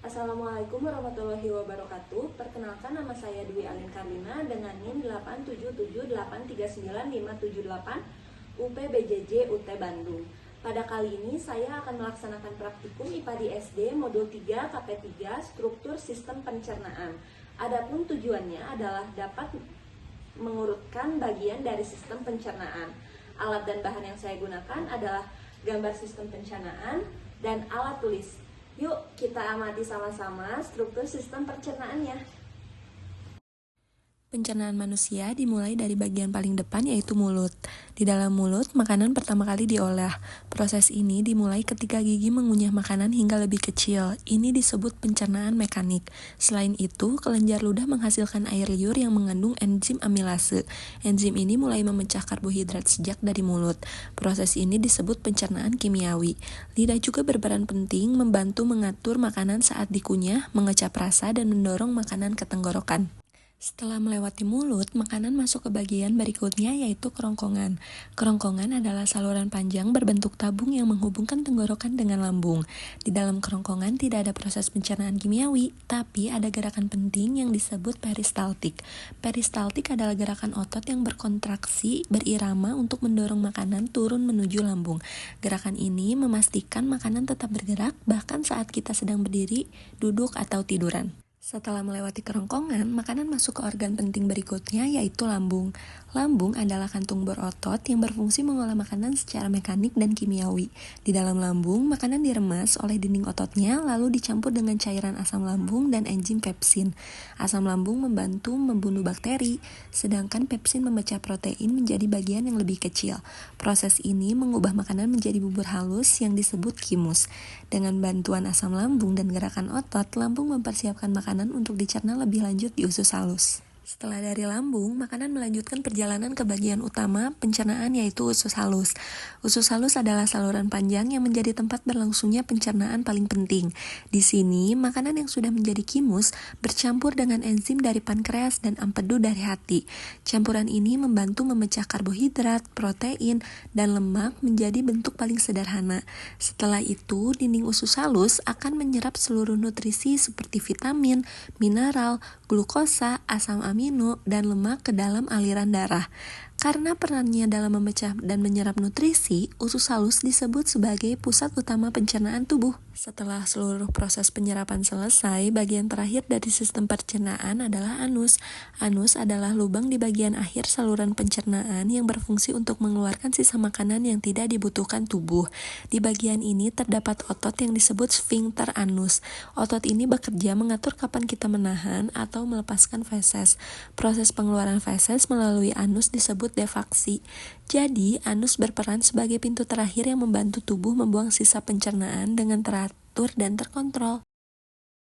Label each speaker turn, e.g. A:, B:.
A: Assalamualaikum warahmatullahi wabarakatuh. Perkenalkan, nama saya Dwi Alin Karlina dengan NIM 877839578 UPBJJ UT Bandung. Pada kali ini saya akan melaksanakan praktikum IPA di SD Modul 3 KP3 Struktur Sistem Pencernaan. Adapun tujuannya adalah dapat mengurutkan bagian dari sistem pencernaan. Alat dan bahan yang saya gunakan adalah gambar sistem pencernaan dan alat tulis. Yuk kita amati sama-sama struktur sistem pencernaannya.
B: Pencernaan manusia dimulai dari bagian paling depan, yaitu mulut. Di dalam mulut, makanan pertama kali diolah. Proses ini dimulai ketika gigi mengunyah makanan hingga lebih kecil. Ini disebut pencernaan mekanik. Selain itu, kelenjar ludah menghasilkan air liur yang mengandung enzim amilase. Enzim ini mulai memecah karbohidrat sejak dari mulut. Proses ini disebut pencernaan kimiawi. Lidah juga berperan penting membantu mengatur makanan saat dikunyah, mengecap rasa, dan mendorong makanan ke tenggorokan. Setelah melewati mulut, makanan masuk ke bagian berikutnya, yaitu kerongkongan. Kerongkongan adalah saluran panjang berbentuk tabung yang menghubungkan tenggorokan dengan lambung. Di dalam kerongkongan tidak ada proses pencernaan kimiawi, tapi ada gerakan penting yang disebut peristaltik. Peristaltik adalah gerakan otot yang berkontraksi berirama untuk mendorong makanan turun menuju lambung. Gerakan ini memastikan makanan tetap bergerak bahkan saat kita sedang berdiri, duduk, atau tiduran. Setelah melewati kerongkongan, makanan masuk ke organ penting berikutnya, yaitu lambung. Lambung adalah kantung berotot yang berfungsi mengolah makanan secara mekanik dan kimiawi. Di dalam lambung, makanan diremas oleh dinding ototnya, lalu dicampur dengan cairan asam lambung dan enzim pepsin. Asam lambung membantu membunuh bakteri, sedangkan pepsin memecah protein menjadi bagian yang lebih kecil. Proses ini mengubah makanan menjadi bubur halus yang disebut kimus. Dengan bantuan asam lambung dan gerakan otot, lambung mempersiapkan makanan untuk dicerna lebih lanjut di usus halus. Setelah dari lambung, makanan melanjutkan perjalanan ke bagian utama pencernaan, yaitu usus halus. Usus halus adalah saluran panjang yang menjadi tempat berlangsungnya pencernaan paling penting. Di sini, makanan yang sudah menjadi kimus bercampur dengan enzim dari pankreas dan empedu dari hati. Campuran ini membantu memecah karbohidrat, protein, dan lemak menjadi bentuk paling sederhana. Setelah itu, dinding usus halus akan menyerap seluruh nutrisi seperti vitamin, mineral, glukosa, asam amino, dan lemak ke dalam aliran darah. Karena perannya dalam memecah dan menyerap nutrisi, usus halus disebut sebagai pusat utama pencernaan tubuh. Setelah seluruh proses penyerapan selesai, bagian terakhir dari sistem pencernaan adalah anus. Anus adalah lubang di bagian akhir saluran pencernaan yang berfungsi untuk mengeluarkan sisa makanan yang tidak dibutuhkan tubuh. Di bagian ini terdapat otot yang disebut sfinkter anus. Otot ini bekerja mengatur kapan kita menahan atau melepaskan feses. Proses pengeluaran feses melalui anus disebut defaksi. Jadi, anus berperan sebagai pintu terakhir yang membantu tubuh membuang sisa pencernaan dengan teratur dan terkontrol.